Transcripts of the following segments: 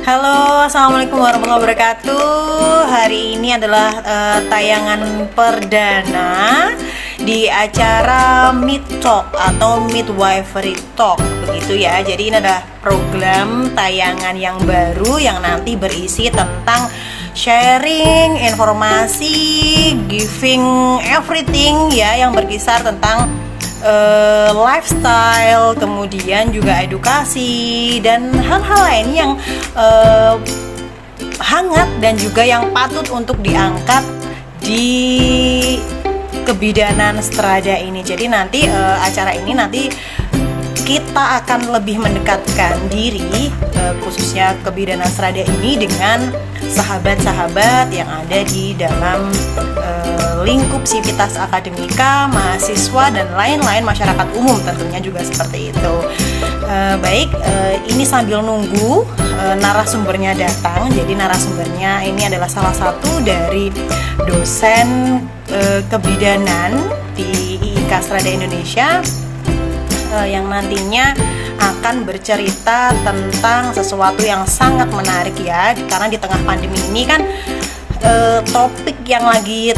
Halo, assalamualaikum warahmatullahi wabarakatuh. Hari ini adalah tayangan perdana di acara Meet Talk atau Midwifery Talk, begitu ya. Jadi ini adalah program tayangan yang baru yang nanti berisi tentang sharing informasi, giving everything ya, yang berkisar tentang lifestyle, kemudian juga edukasi dan hal-hal lain yang hangat dan juga yang patut untuk diangkat di kebidanan Strada ini. Jadi nanti acara ini nanti kita akan lebih mendekatkan diri khususnya kebidanan Strada ini dengan sahabat-sahabat yang ada di dalam lingkup Sivitas Akademika, mahasiswa dan lain-lain masyarakat umum tentunya juga seperti itu. Baik, ini sambil nunggu narasumbernya datang. Jadi narasumbernya ini adalah salah satu dari dosen kebidanan di IIK Strada Indonesia yang nantinya akan bercerita tentang sesuatu yang sangat menarik ya, karena di tengah pandemi ini kan topik yang lagi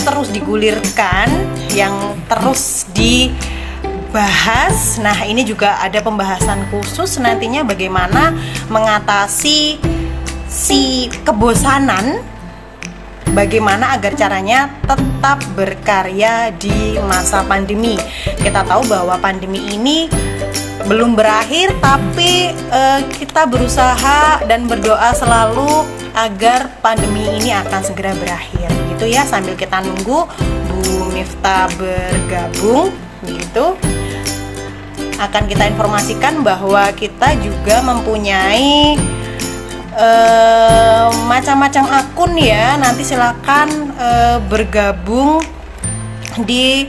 terus digulirkan, yang terus dibahas. Nah, ini juga ada pembahasan khusus nantinya bagaimana mengatasi si kebosanan, bagaimana agar caranya tetap berkarya di masa pandemi. Kita tahu bahwa pandemi ini belum berakhir, tapi kita berusaha dan berdoa selalu agar pandemi ini akan segera berakhir, gitu ya. Sambil kita nunggu Bu Miftah bergabung, gitu, akan kita informasikan bahwa kita juga mempunyai macam-macam akun ya. Nanti silakan bergabung di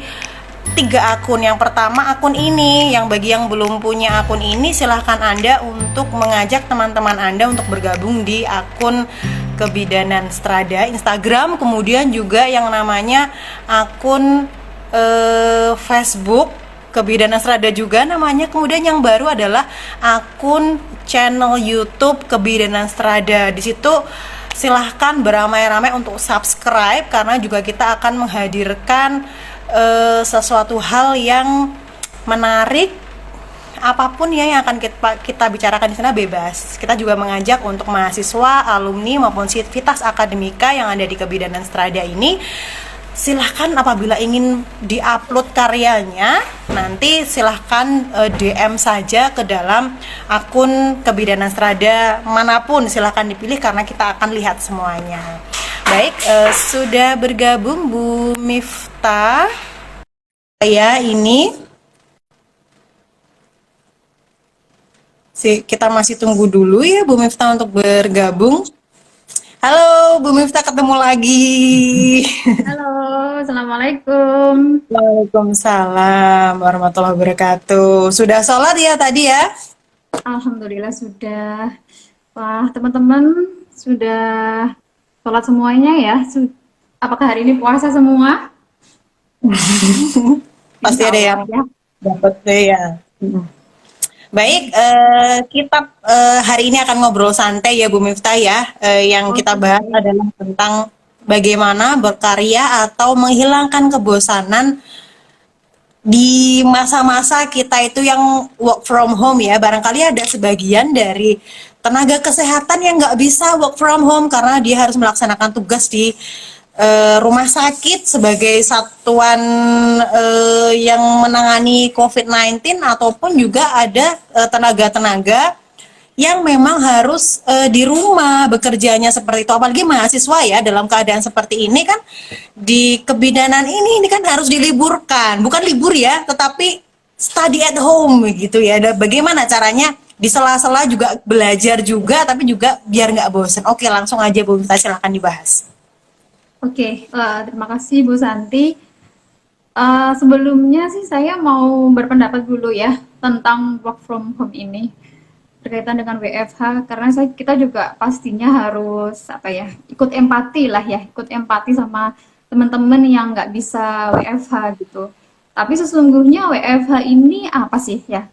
3 akun. Yang pertama akun ini, yang bagi yang belum punya akun ini silahkan Anda untuk mengajak teman-teman Anda untuk bergabung di akun Kebidanan Strada Instagram, kemudian juga yang namanya akun Facebook Kebidanan Strada juga namanya. Kemudian yang baru adalah akun channel YouTube Kebidanan Strada. Di situ silahkan beramai-ramai untuk subscribe, karena juga kita akan menghadirkan sesuatu hal yang menarik, apapun ya yang akan kita bicarakan di sana bebas. Kita juga mengajak untuk mahasiswa, alumni maupun Sivitas Akademika yang ada di Kebidanan Strada ini, silahkan apabila ingin diupload karyanya, nanti silahkan DM saja ke dalam akun Kebidanan Strada manapun, silahkan dipilih karena kita akan lihat semuanya. Baik, sudah bergabung Bu Miftah. Ya, ini kita masih tunggu dulu ya Bu Miftah untuk bergabung. Halo Bu Miftah, ketemu lagi. Halo, Assalamualaikum. Waalaikumsalam warahmatullahi wabarakatuh. Sudah sholat ya tadi ya? Alhamdulillah sudah. Wah, teman-teman sudah sholat semuanya ya? Apakah hari ini puasa semua? Pasti Insya ada Allah yang ya. dapat deh ya. Baik, kita hari ini akan ngobrol santai ya Bu Miftah ya. Yang kita bahas adalah tentang bagaimana berkarya atau menghilangkan kebosanan di masa-masa kita itu yang work from home ya. Barangkali ada sebagian dari tenaga kesehatan yang nggak bisa work from home karena dia harus melaksanakan tugas di rumah sakit sebagai satuan yang menangani COVID-19, ataupun juga ada tenaga-tenaga yang memang harus di rumah bekerjanya seperti itu. Apalagi mahasiswa ya, dalam keadaan seperti ini kan, di kebidanan ini kan harus diliburkan, bukan libur ya, tetapi study at home gitu ya. Bagaimana caranya di sela-sela juga belajar juga, tapi juga biar nggak bosan. Oke, langsung aja Bu Miftah, silahkan dibahas. Oke, terima kasih Bu Santi. Sebelumnya sih saya mau berpendapat dulu ya tentang work from home ini berkaitan dengan WFH, karena kita juga pastinya harus ikut empati lah ya, ikut empati sama teman-teman yang nggak bisa WFH gitu. Tapi sesungguhnya WFH ini apa sih ya?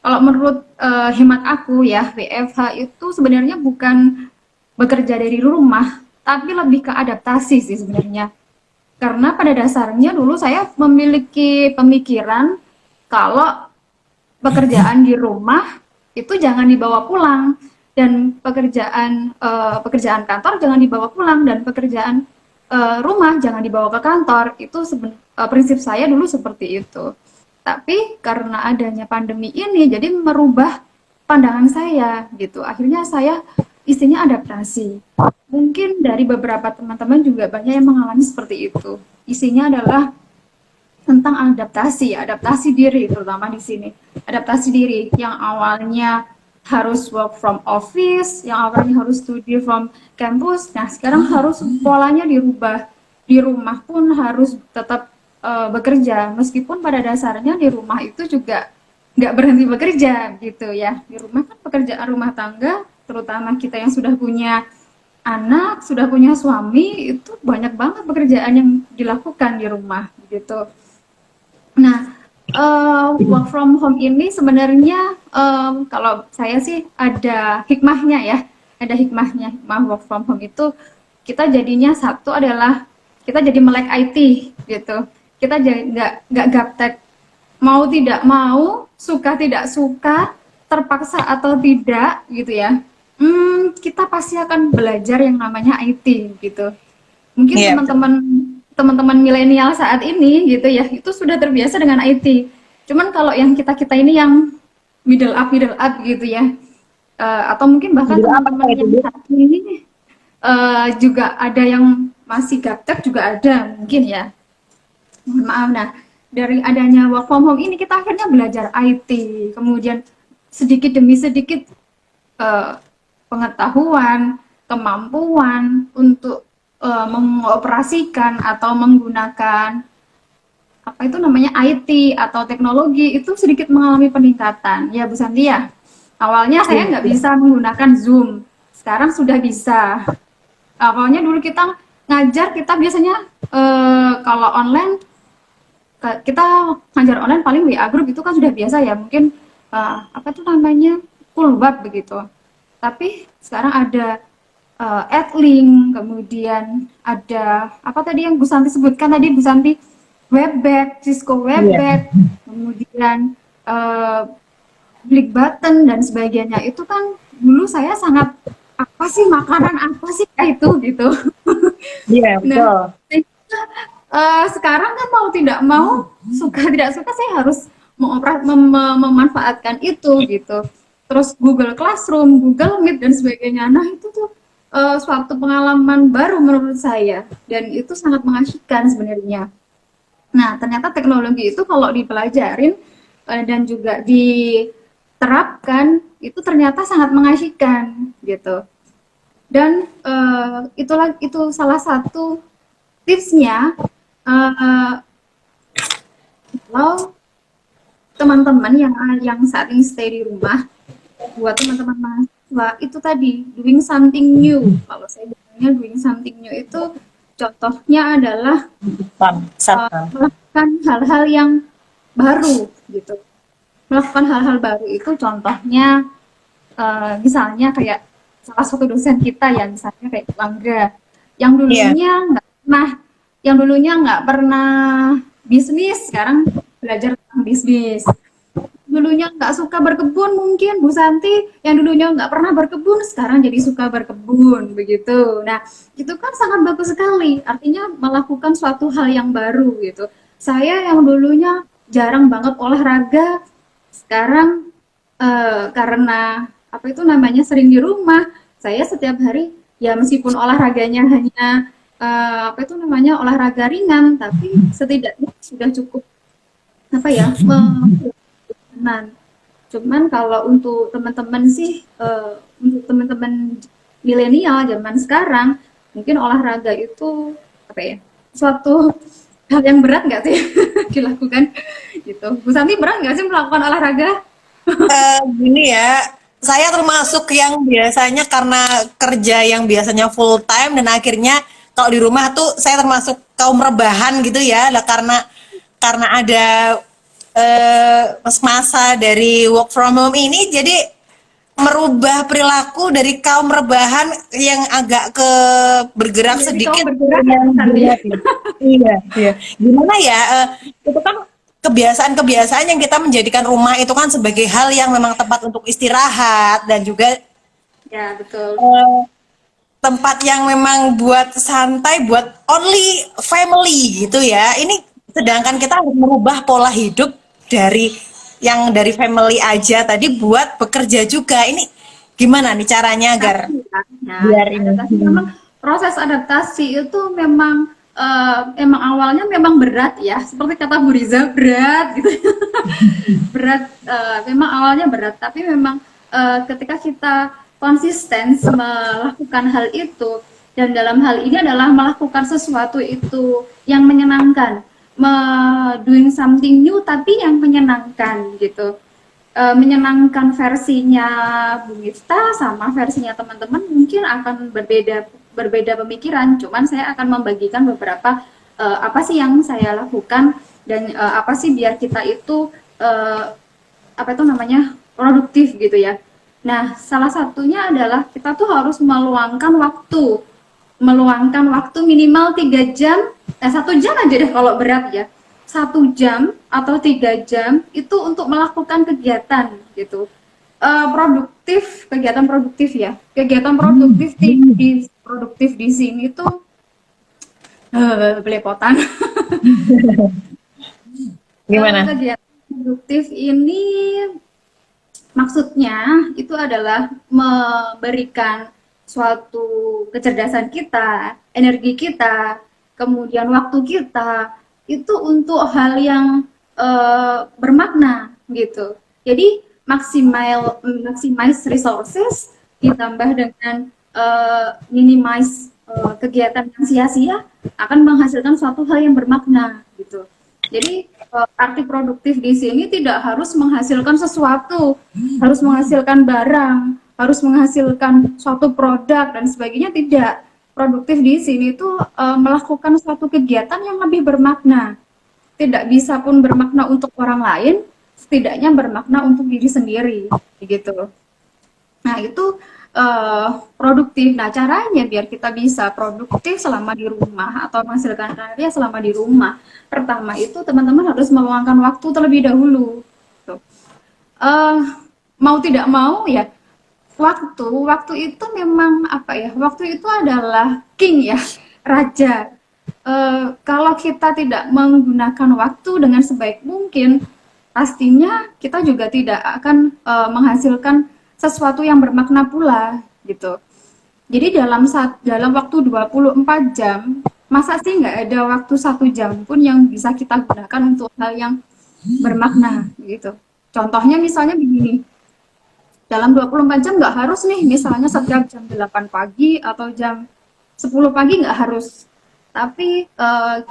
Kalau menurut hemat aku ya, WFH itu sebenarnya bukan bekerja dari rumah, tapi lebih ke adaptasi sih sebenarnya. Karena pada dasarnya dulu saya memiliki pemikiran kalau pekerjaan di rumah itu jangan dibawa pulang, dan pekerjaan kantor jangan dibawa pulang, dan pekerjaan rumah jangan dibawa ke kantor. Itu prinsip saya dulu seperti itu. Tapi karena adanya pandemi ini jadi merubah pandangan saya gitu. Akhirnya saya istinya adaptasi. Mungkin dari beberapa teman-teman juga banyak yang mengalami seperti itu. Isinya adalah tentang adaptasi, adaptasi diri terutama di sini. Adaptasi diri yang awalnya harus work from office, yang awalnya harus studi from campus. Nah, sekarang harus polanya dirubah. Di rumah pun harus tetap bekerja, meskipun pada dasarnya di rumah itu juga nggak berhenti bekerja gitu ya. Di rumah kan pekerjaan rumah tangga, terutama kita yang sudah punya anak, sudah punya suami, itu banyak banget pekerjaan yang dilakukan di rumah gitu. Nah, work from home ini sebenarnya kalau saya sih ada hikmahnya ya, ada hikmahnya. Hikmah work from home itu kita jadinya satu adalah kita jadi melek IT gitu. Kita jadi nggak gaptek, mau tidak mau, suka tidak suka, terpaksa atau tidak gitu ya. Kita pasti akan belajar yang namanya IT gitu. Mungkin Iya, betul. teman-teman milenial saat ini gitu ya, itu sudah terbiasa dengan IT. Cuman kalau yang kita-kita ini yang middle up gitu ya, atau mungkin bahkan Jadi apa teman-teman itu, yang Bu? saat ini juga ada yang masih gaptek juga ada mungkin ya. Mohon maaf. Nah, dari adanya work from home ini kita akhirnya belajar IT, kemudian sedikit demi sedikit eh, pengetahuan, kemampuan untuk mengoperasikan atau menggunakan apa itu namanya IT atau teknologi itu sedikit mengalami peningkatan. Ya, Bu Santi ya. Awalnya saya nggak Iya. bisa menggunakan Zoom, sekarang sudah bisa. Awalnya dulu kita ngajar, kita biasanya kalau online kita ngajar online paling WA group itu kan sudah biasa ya, mungkin apa tuh namanya, Kulwab begitu. Tapi sekarang ada Adlink, kemudian ada apa tadi yang Bu Santi sebutkan tadi, Bu Santi, Webex, Cisco Iya. Webex, kemudian uh, Blik Button dan sebagainya. Itu kan dulu saya sangat apa sih, makanan apa sih itu gitu. Iya, Nah, betul. sekarang kan mau tidak mau, suka tidak suka saya harus memanfaatkan itu gitu. Terus Google Classroom, Google Meet dan sebagainya. Nah, itu tuh suatu pengalaman baru menurut saya dan itu sangat mengasyikkan sebenarnya. Nah, ternyata teknologi itu kalau dipelajarin dan juga diterapkan itu ternyata sangat mengasyikkan gitu. Dan itu salah satu tipsnya, kalau teman-teman yang saat ini stay di rumah, buat teman-teman mahasiswa itu tadi doing something new. Kalau saya bilangnya doing something new itu contohnya adalah Sama. melakukan hal-hal yang baru gitu. Melakukan hal-hal baru itu contohnya misalnya kayak salah satu dosen kita ya, misalnya kayak Langga yang Iya. dulunya nggak pernah yang dulunya nggak pernah bisnis, sekarang belajar tentang bisnis. Dulunya nggak suka berkebun, mungkin Bu Santi yang dulunya nggak pernah berkebun sekarang jadi suka berkebun begitu. Nah, itu kan sangat bagus sekali, artinya melakukan suatu hal yang baru gitu. Saya yang dulunya jarang banget olahraga, sekarang karena apa itu namanya sering di rumah, saya setiap hari ya meskipun olahraganya hanya apa itu namanya olahraga ringan, tapi setidaknya sudah cukup apa ya, teman. Cuman kalau untuk teman-teman sih, untuk teman-teman milenial zaman sekarang, mungkin olahraga itu apa ya, suatu hal yang berat nggak sih dilakukan gitu. Bu Santi berat nggak sih melakukan olahraga? Gini ya, saya termasuk yang biasanya karena kerja yang biasanya full time dan akhirnya kalau di rumah tuh saya termasuk kaum rebahan gitu ya, lah karena ada masa dari work from home ini jadi merubah perilaku dari kaum rebahan yang agak ke bergerak Jadi kamu sedikit bergerak ya yang tadi. berat ya. Iya, iya. Gimana ya? Itu kan kebiasaan-kebiasaan yang kita menjadikan rumah itu kan sebagai hal yang memang tempat untuk istirahat dan juga Ya, betul. eh, tempat yang memang buat santai, buat only family gitu ya. Ini sedangkan kita harus merubah pola hidup dari yang dari family aja tadi buat bekerja juga. Ini gimana nih caranya agar Adaptasi ya. Nah, biar ya, ini? adaptasi memang proses adaptasi itu memang emang awalnya memang berat ya. Seperti kata Bu Riza, berat gitu. Berat, memang awalnya berat, tapi memang ketika kita konsisten melakukan hal itu, dan dalam hal ini adalah melakukan sesuatu itu yang menyenangkan, doing something new tapi yang menyenangkan gitu. Menyenangkan versinya Bu Miftah sama versinya teman-teman mungkin akan berbeda berbeda pemikiran. Cuman saya akan membagikan beberapa apa sih yang saya lakukan dan apa sih biar kita itu apa itu namanya produktif gitu ya. Nah, salah satunya adalah kita tuh harus meluangkan waktu minimal 3 jam, 1 jam aja deh kalau berat ya. 1 jam atau 3 jam itu untuk melakukan kegiatan gitu. Produktif, kegiatan produktif ya. Kegiatan produktif di sini tuh belepotan. Gimana? Kegiatan produktif ini maksudnya itu adalah memberikan suatu kecerdasan kita, energi kita, kemudian waktu kita itu untuk hal yang bermakna gitu. Jadi maximize resources ditambah dengan minimize kegiatan yang sia-sia akan menghasilkan suatu hal yang bermakna gitu. Jadi arti produktif di sini tidak harus menghasilkan sesuatu, harus menghasilkan barang, harus menghasilkan suatu produk dan sebagainya, tidak. Produktif di sini itu melakukan suatu kegiatan yang lebih bermakna. Tidak bisa pun bermakna untuk orang lain, setidaknya bermakna untuk diri sendiri, gitu. Nah, itu produktif. Nah, caranya biar kita bisa produktif selama di rumah atau menghasilkan karya selama di rumah. Pertama itu teman-teman harus meluangkan waktu terlebih dahulu. Tuh. Eh, mau tidak mau ya, waktu itu memang apa ya? Waktu itu adalah king ya, raja. Kalau kita tidak menggunakan waktu dengan sebaik mungkin, pastinya kita juga tidak akan menghasilkan sesuatu yang bermakna pula gitu. Jadi dalam waktu 24 jam, masa sih nggak ada waktu 1 jam pun yang bisa kita gunakan untuk hal yang bermakna gitu. Contohnya misalnya begini, dalam 24 jam nggak harus nih misalnya setiap jam 8 pagi atau jam 10 pagi nggak harus. Tapi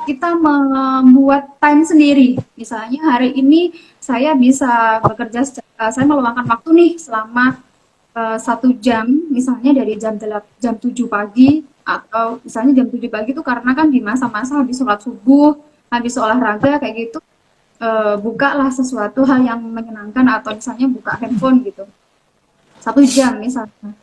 kita membuat time sendiri. Misalnya hari ini saya bisa bekerja, saya meluangkan waktu nih selama 1 jam, misalnya dari jam 7 pagi atau misalnya jam 7 pagi itu karena kan di masa-masa habis sholat subuh, habis olahraga kayak gitu, bukalah sesuatu hal yang menyenangkan atau misalnya buka handphone gitu. 1 jam misalnya.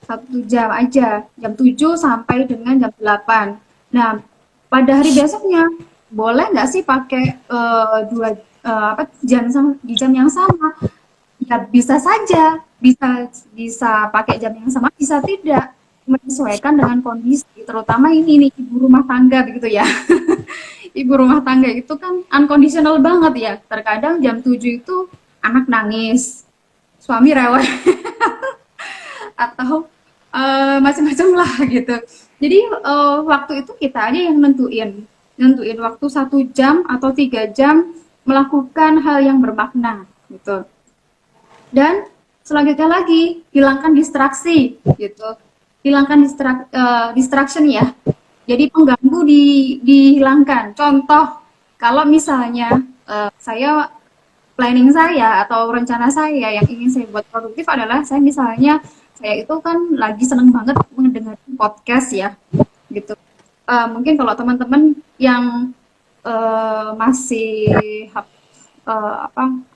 1 jam aja, jam 7 sampai dengan jam 8. Nah, pada hari besoknya boleh nggak sih pakai apa di jam yang sama? Ya bisa saja, bisa pakai jam yang sama, bisa tidak, menyesuaikan dengan kondisi, terutama ini nih ibu rumah tangga begitu ya. Ibu rumah tangga itu kan unconditional banget ya. Terkadang jam 7 itu anak nangis, suami rewel atau macam-macam lah gitu. Jadi waktu itu kita aja yang nentuin waktu 1 jam atau 3 jam melakukan hal yang bermakna gitu. Dan selanjutnya lagi hilangkan distraksi gitu, hilangkan distraction ya. Jadi pengganggu dihilangkan. Contoh, kalau misalnya saya planning saya atau rencana saya yang ingin saya buat produktif adalah saya itu kan lagi seneng banget mendengar podcast ya gitu. Mungkin kalau teman-teman yang masih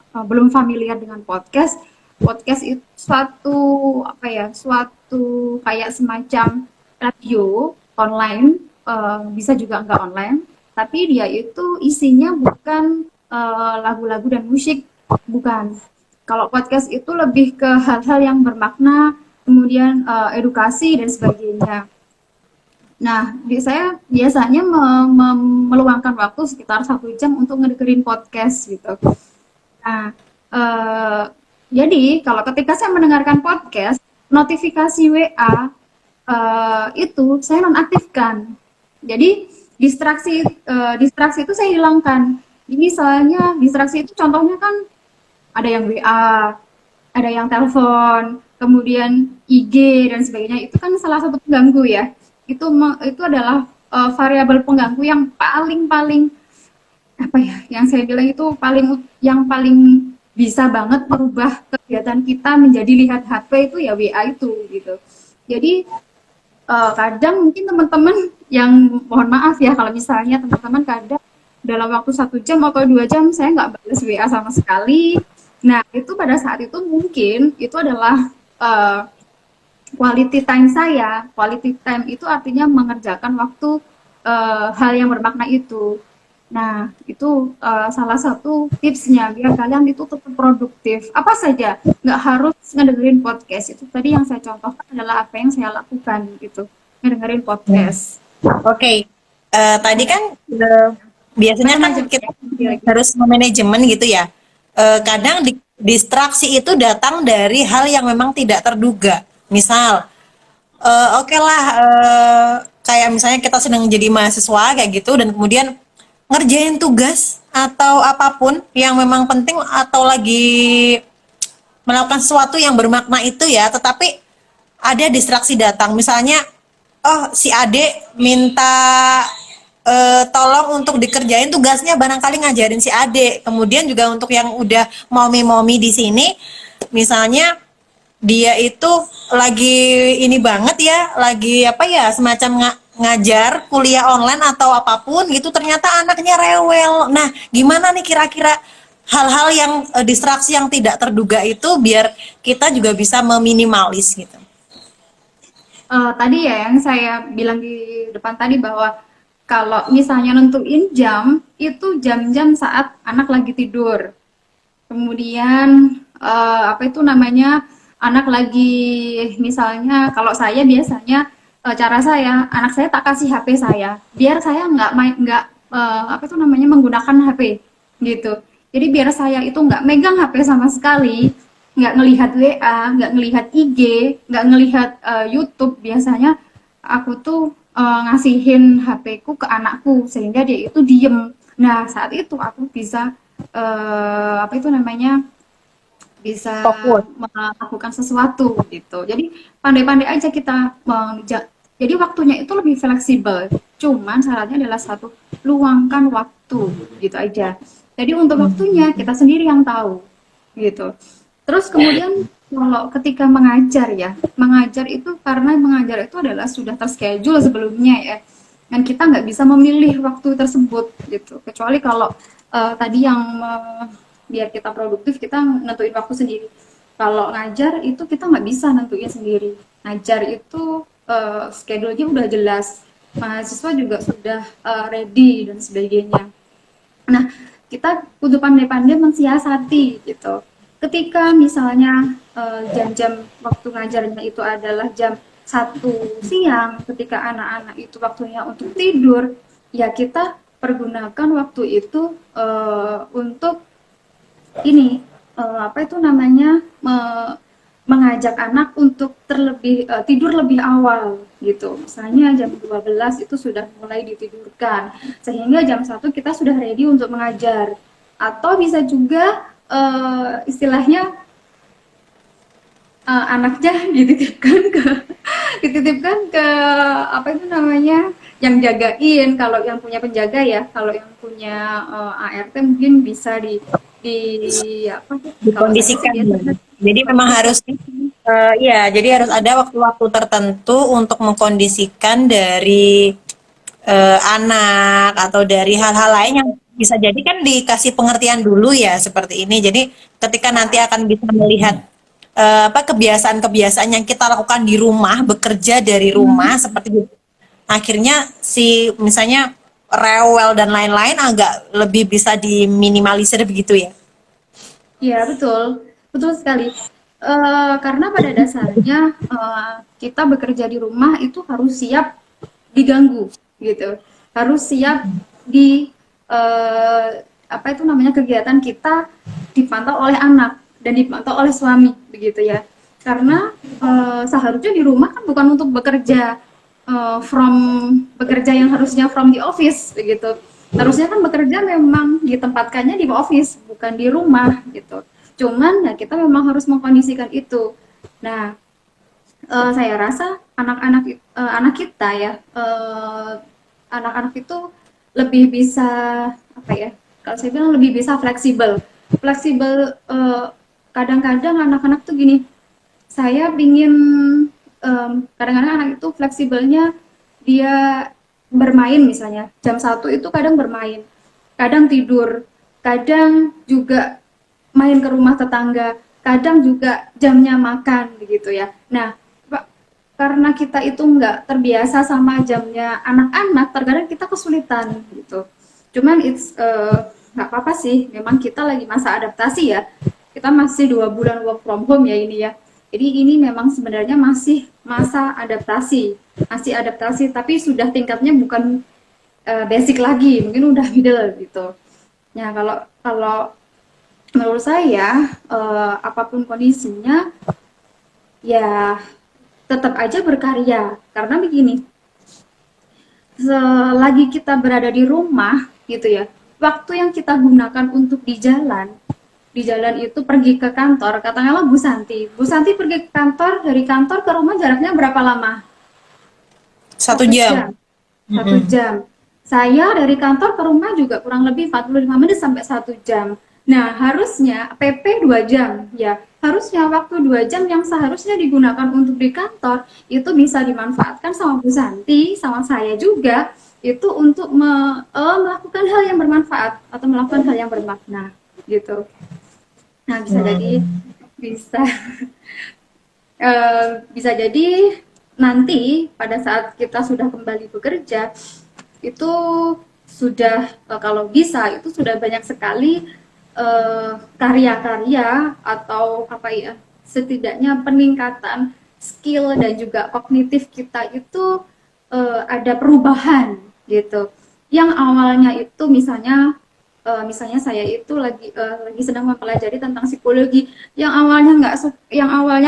belum familiar dengan podcast, podcast itu suatu apa ya, suatu kayak semacam radio online, bisa juga enggak online, tapi dia itu isinya bukan lagu-lagu dan musik, bukan. Kalau podcast itu lebih ke hal-hal yang bermakna, kemudian edukasi dan sebagainya. Nah, saya biasanya meluangkan waktu sekitar 1 jam untuk ngedengerin podcast gitu. Nah, eee, jadi kalau ketika saya mendengarkan podcast, notifikasi WA, itu saya nonaktifkan. Jadi distraksi itu saya hilangkan. Jadi misalnya distraksi itu contohnya kan ada yang WA, ada yang telepon, kemudian IG dan sebagainya. Itu kan salah satu pengganggu ya. Itu adalah variabel pengganggu yang paling-paling apa ya, yang saya bilang itu yang paling bisa banget merubah kegiatan kita menjadi lihat HP itu ya WA itu gitu. Jadi kadang mungkin teman-teman yang mohon maaf ya kalau misalnya teman-teman kadang dalam waktu 1 jam atau 2 jam saya nggak balas WA sama sekali. Nah itu pada saat itu mungkin itu adalah quality time saya. Quality time itu artinya mengerjakan waktu hal yang bermakna itu. Nah, itu salah satu tipsnya biar kalian itu tetap produktif. Apa saja, nggak harus ngedengerin podcast. Itu tadi yang saya contohkan adalah apa yang saya lakukan gitu, ngedengerin podcast. Oke. Tadi kan biasanya kan Manajemen kita ya. harus memanajemen gitu ya. Kadang distraksi itu datang dari hal yang memang tidak terduga. Misal, oke lah, kayak misalnya kita sedang jadi mahasiswa kayak gitu dan kemudian ngerjain tugas atau apapun yang memang penting atau lagi melakukan sesuatu yang bermakna itu ya, tetapi ada distraksi datang. Misalnya, oh si Ade minta tolong untuk dikerjain tugasnya barangkali ngajarin si Ade. Kemudian juga untuk yang udah momi-momi di sini, misalnya dia itu lagi ini banget ya, lagi apa ya, semacam ngajar kuliah online atau apapun gitu, ternyata anaknya rewel. Nah, gimana nih kira-kira hal-hal yang distraksi yang tidak terduga itu biar kita juga bisa meminimalis gitu. Tadi ya yang saya bilang di depan tadi bahwa kalau misalnya nentuin jam, itu jam-jam saat anak lagi tidur. Kemudian apa itu namanya, anak lagi misalnya kalau saya biasanya cara saya, anak saya tak kasih HP saya, biar saya nggak apa itu namanya menggunakan HP gitu. Jadi biar saya itu nggak megang HP sama sekali, nggak ngelihat WA, nggak ngelihat IG, nggak ngelihat YouTube. Biasanya aku tuh ngasihin HP-ku ke anakku sehingga dia itu diem. Nah saat itu aku bisa apa itu namanya, bisa Fokus. melakukan sesuatu gitu. Jadi pandai-pandai aja kita jadi waktunya itu lebih fleksibel. Cuman syaratnya adalah satu, luangkan waktu gitu aja. Jadi untuk waktunya kita sendiri yang tahu gitu. Terus kemudian kalau ketika mengajar ya, mengajar itu karena mengajar itu adalah sudah terschedule sebelumnya ya. Dan kita nggak bisa memilih waktu tersebut gitu. Kecuali kalau tadi yang biar kita produktif kita nentuin waktu sendiri. Kalau ngajar itu kita nggak bisa nentuin sendiri. Ngajar itu schedule-nya udah jelas, mahasiswa juga sudah ready dan sebagainya. Nah, kita kudu pandai-pandai mensiasati gitu. Ketika misalnya jam-jam waktu ngajarnya itu adalah jam 1 siang, ketika anak-anak itu waktunya untuk tidur, ya kita pergunakan waktu itu untuk ini apa itu namanya mengajak anak untuk tidur lebih awal gitu. Misalnya jam 12 itu sudah mulai ditidurkan. Sehingga jam 1 kita sudah ready untuk mengajar. Atau bisa juga istilahnya anaknya dititipkan ke apa itu namanya, yang jagain. Kalau yang punya penjaga ya, kalau yang punya ART mungkin bisa di apa sih, kalau saya sih Dikondisikan ya. biasanya Jadi memang kondisikan. harus iya, jadi harus ada waktu-waktu tertentu untuk mengkondisikan dari anak atau dari hal-hal lain yang bisa jadi kan dikasih pengertian dulu ya seperti ini. Jadi ketika nanti akan bisa melihat apa kebiasaan-kebiasaan yang kita lakukan di rumah, bekerja dari rumah Hmm. seperti itu. Akhirnya si misalnya rewel dan lain-lain agak lebih bisa diminimalisir begitu ya. Iya, betul. Betul sekali. Karena pada dasarnya kita bekerja di rumah itu harus siap diganggu gitu. Harus siap di eh, apa itu namanya kegiatan kita dipantau oleh anak dan dipantau oleh suami begitu ya. Karena seharusnya di rumah kan bukan untuk bekerja from bekerja yang harusnya from the office begitu. Harusnya kan bekerja memang ditempatkannya di office, bukan di rumah gitu. Cuman ya kita memang harus mengkondisikan itu. Nah, saya rasa anak kita ya, anak-anak itu lebih bisa apa ya? Kalau saya bilang lebih bisa fleksibel. Fleksibel kadang-kadang anak-anak tuh gini, saya ingin kadang-kadang anak itu fleksibelnya dia bermain misalnya jam 1 itu kadang bermain, kadang tidur, kadang juga main ke rumah tetangga, kadang juga jamnya makan begitu ya. Nah, karena kita itu nggak terbiasa sama jamnya anak-anak, terkadang kita kesulitan gitu. Cuman nggak apa-apa sih, memang kita lagi masa adaptasi ya. Kita masih 2 bulan work from home ya ini ya. Jadi ini memang sebenarnya masih masa adaptasi, masih adaptasi, tapi sudah tingkatnya bukan basic lagi, mungkin udah middle gitu. Nah kalau kalau menurut saya apapun kondisinya ya tetap aja berkarya karena begini, selagi kita berada di rumah gitu ya, waktu yang kita gunakan untuk di jalan itu pergi ke kantor, katakanlah Bu Santi pergi ke kantor, dari kantor ke rumah jaraknya berapa lama? Satu Satu jam. jam. Satu Mm-mm. jam. Saya dari kantor ke rumah juga kurang lebih 45 menit sampai 1 jam. Nah, harusnya PP 2 jam. Ya, harusnya waktu 2 jam yang seharusnya digunakan untuk di kantor itu bisa dimanfaatkan sama Bu Santi, sama saya juga itu untuk melakukan hal yang bermanfaat atau melakukan hal yang bermakna gitu. Nah, bisa jadi Hmm. bisa bisa jadi nanti pada saat kita sudah kembali bekerja itu sudah kalau bisa itu sudah banyak sekali karya-karya atau apa ya setidaknya peningkatan skill dan juga kognitif kita itu ada perubahan gitu yang awalnya itu misalnya saya itu lagi sedang mempelajari tentang psikologi yang awalnya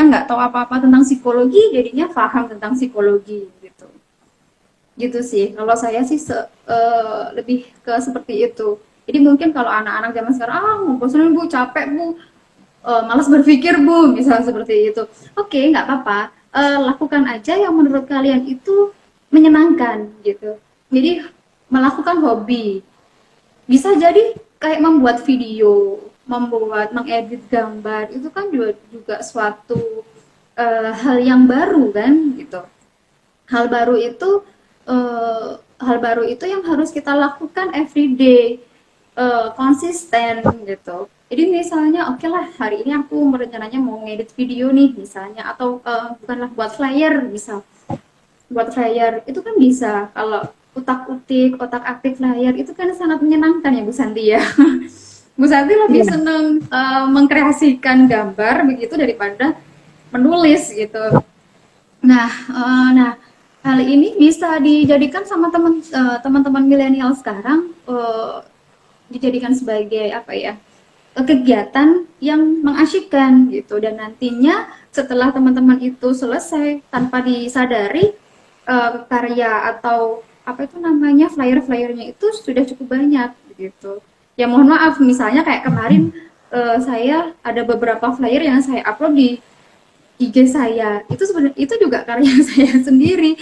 nggak tahu apa-apa tentang psikologi jadinya paham tentang psikologi gitu gitu sih kalau saya sih lebih ke seperti itu jadi mungkin kalau anak-anak zaman sekarang mau bosan bu capek bu malas berpikir bu misal seperti itu oke nggak apa-apa lakukan aja yang menurut kalian itu menyenangkan gitu jadi melakukan hobi bisa jadi kayak membuat video, mengedit gambar itu kan juga suatu hal yang baru kan gitu. Hal baru itu hal baru itu yang harus kita lakukan everyday, konsisten gitu. Jadi misalnya oke lah hari ini aku rencananya mau ngedit video nih misalnya atau bukanlah buat flyer misal buat flyer itu kan bisa kalau utak-utik, otak-atik flyer itu kan sangat menyenangkan ya Bu Santi ya. Bu Santi lebih Iya. seneng mengkreasikan gambar begitu daripada menulis gitu. Nah, hal ini bisa dijadikan sama teman-teman milenial sekarang dijadikan sebagai apa ya kegiatan yang mengasyikkan gitu dan nantinya setelah teman-teman itu selesai tanpa disadari karya atau apa itu namanya flyer-flyernya itu sudah cukup banyak gitu. Ya mohon maaf misalnya kayak kemarin saya ada beberapa flyer yang saya upload di IG saya. Itu sebenarnya itu juga karya saya sendiri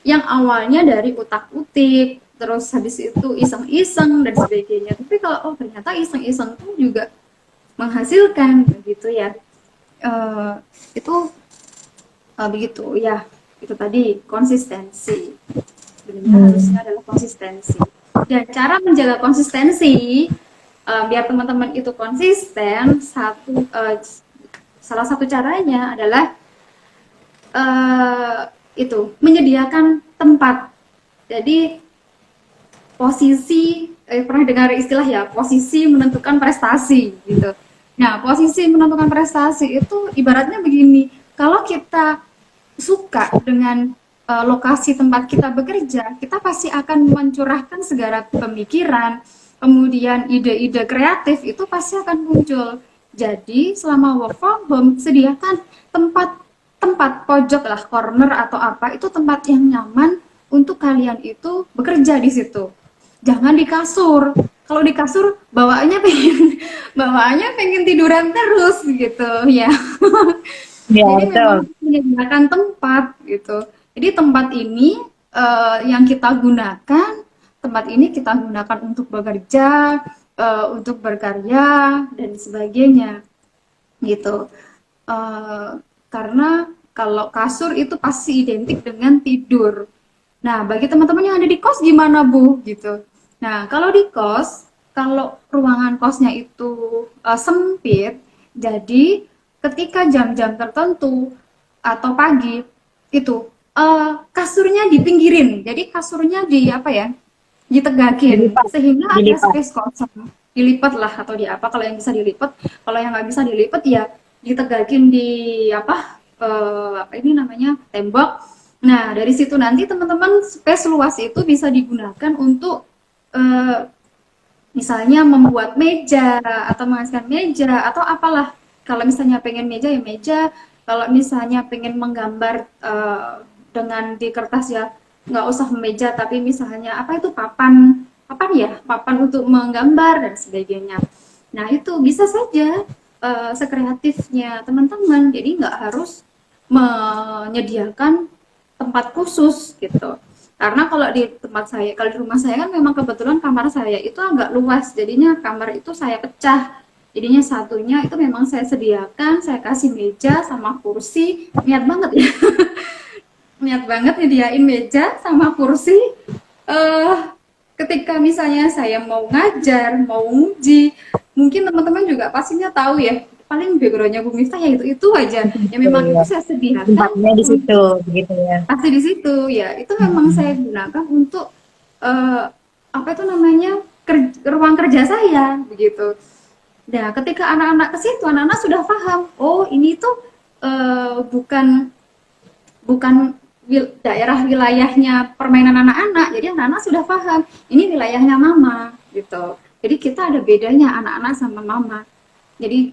yang awalnya dari utak-utik terus habis itu iseng-iseng dan sebagainya. Tapi kalau ternyata iseng-iseng tuh juga menghasilkan begitu ya. Eh, itu begitu ya. Itu tadi konsistensi. Sebenarnya harusnya Hmm. adalah konsistensi. Dan cara menjaga konsistensi, biar teman-teman itu konsisten, salah satu caranya adalah eh, itu menyediakan tempat. Jadi posisi, pernah dengar istilah ya, posisi menentukan prestasi gitu. Nah, posisi menentukan prestasi itu ibaratnya begini, kalau kita suka dengan lokasi tempat kita bekerja, kita pasti akan mencurahkan segala pemikiran, kemudian ide-ide kreatif itu pasti akan muncul. Jadi selama work from home, sediakan tempat tempat pojok lah, corner atau apa, itu tempat yang nyaman untuk kalian itu bekerja di situ. Jangan di kasur. Kalau di kasur bawaannya pengen bawaannya pengen tiduran terus gitu ya. Ya, Jadi memang betul. menyediakan tempat gitu. Jadi tempat ini yang kita gunakan, tempat ini kita gunakan untuk bekerja, untuk berkarya dan sebagainya gitu. Eh, karena kalau kasur itu pasti identik dengan tidur. Nah, bagi teman-teman yang ada di kos gimana, Bu? Gitu. Nah, kalau di kos, kalau ruangan kosnya itu sempit, jadi ketika jam-jam tertentu atau pagi itu kasurnya dipinggirin. Jadi kasurnya di apa ya? Ditegakin Dilipat, sehingga ada dilipat. space kosong. Dilipat lah atau di apa kalau yang bisa dilipat. Kalau yang nggak bisa dilipat ya ditegakin di apa? Apa ini namanya? Tembok. Nah, dari situ nanti teman-teman space luas itu bisa digunakan untuk eh, misalnya membuat meja atau menghasilkan meja atau apalah. Kalau misalnya pengen meja ya meja, kalau misalnya pengen menggambar dengan di kertas ya nggak usah meja tapi misalnya apa itu papan papan ya papan untuk menggambar dan sebagainya. Nah itu bisa saja sekreatifnya teman-teman. Jadi nggak harus menyediakan tempat khusus gitu. Karena kalau di tempat saya, kalau di rumah saya kan memang kebetulan kamar saya itu agak luas, jadinya kamar itu saya pecah. Jadinya satunya itu memang saya sediakan, saya kasih meja sama kursi, niat banget ya, niat banget nyediain meja sama kursi. Eh, ketika misalnya saya mau ngajar, mau nguji, mungkin teman-teman juga pastinya tahu ya, paling backgroundnya Bu Miftah ya itu aja. Ya memang itu Iya. saya sediakan Tempatnya di situ, untuk begitu ya. pasti di situ ya itu memang saya gunakan untuk apa itu namanya ruang kerja saya begitu. Nah ketika anak-anak ke situ anak-anak sudah paham oh ini tuh bukan bukan daerah wilayahnya permainan anak-anak jadi anak-anak sudah paham ini wilayahnya mama gitu. Jadi kita ada bedanya anak-anak sama mama. Jadi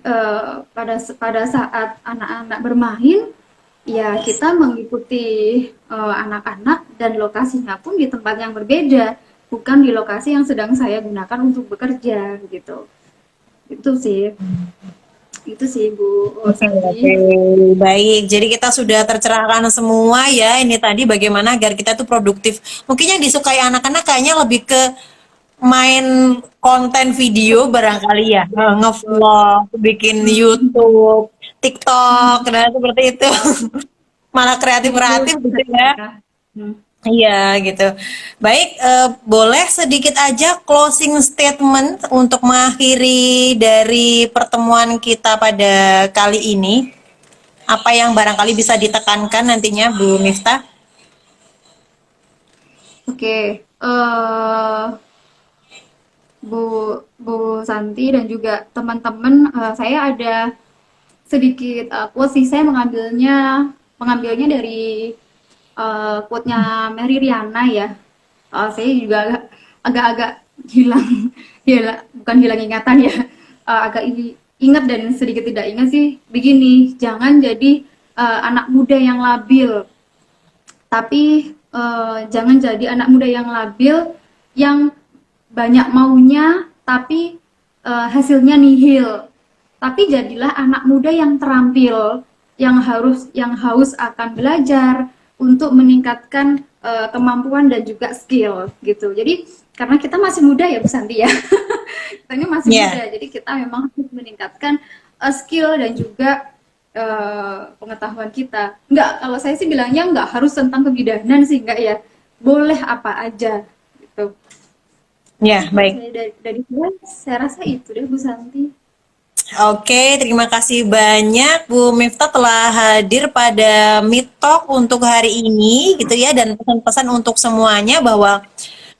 pada saat anak-anak bermain ya kita mengikuti anak-anak dan lokasinya pun di tempat yang berbeda, bukan di lokasi yang sedang saya gunakan untuk bekerja gitu. Itu sih, itu sih Bu Oke, oke, Santi. baik. Jadi kita sudah tercerahkan semua ya. Ini tadi bagaimana agar kita tuh produktif. Mungkin yang disukai anak-anak kayaknya lebih ke main konten video barangkali ya. Nge-vlog, bikin YouTube, TikTok, dan seperti itu. Malah Serius kreatif-kreatif gitu ya. mereka. Hmm. Iya gitu. Baik, boleh sedikit aja closing statement untuk mengakhiri dari pertemuan kita pada kali ini. Apa yang barangkali bisa ditekankan nantinya Bu Miftah? Oke, Bu Bu Santi dan juga teman-teman, saya ada sedikit quotes sih saya mengambilnya dari quote-nya Mary Riana ya. Saya juga agak-agak hilang, bukan hilang ingatan ya, agak ingat dan sedikit tidak ingat sih. Begini, jangan jadi anak muda yang labil, tapi jangan jadi anak muda yang labil, yang banyak maunya, tapi hasilnya nihil. Tapi jadilah anak muda yang terampil, yang haus akan belajar untuk meningkatkan kemampuan dan juga skill gitu. Jadi karena kita masih muda ya Bu Santi ya, kita ini masih muda, Ya, jadi kita memang harus meningkatkan skill dan juga pengetahuan kita. Enggak, kalau saya sih bilangnya enggak harus tentang kebidanan sih, enggak ya. Boleh apa aja gitu. Ya, Kalau baik. misalnya dari saya rasa itu deh Bu Santi. Oke, terima kasih banyak Bu Miftah telah hadir pada Meet Talk untuk hari ini gitu ya, dan pesan-pesan untuk semuanya bahwa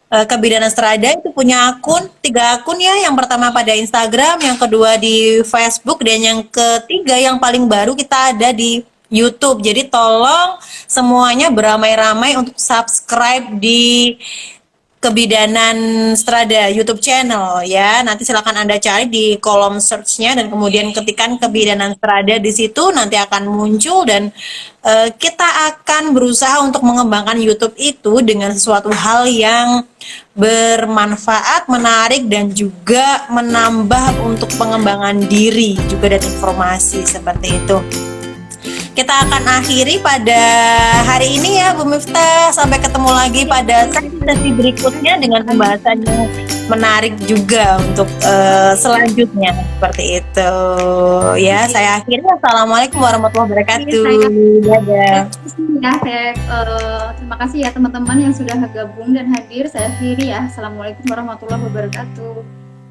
Kebidanan Strada itu punya akun, 3 akun ya. Yang pertama pada Instagram, yang kedua di Facebook, dan yang ketiga yang paling baru kita ada di YouTube. Jadi tolong semuanya beramai-ramai untuk subscribe di Kebidanan Strada YouTube channel ya. Nanti silakan Anda cari di kolom search-nya dan kemudian ketikkan Kebidanan Strada di situ, nanti akan muncul, dan kita akan berusaha untuk mengembangkan YouTube itu dengan sesuatu hal yang bermanfaat, menarik, dan juga menambah untuk pengembangan diri juga dan informasi seperti itu. Kita akan akhiri pada hari ini ya Bu Miftah. Sampai ketemu lagi pada sesi berikutnya dengan pembahasan yang menarik juga untuk selanjutnya seperti itu ya. Saya akhiri. Assalamualaikum warahmatullahi wabarakatuh. Dadah. Terima kasih ya teman-teman yang sudah gabung dan hadir. Saya akhiri ya. Assalamualaikum warahmatullahi wabarakatuh.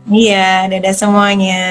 Iya, dadah semuanya.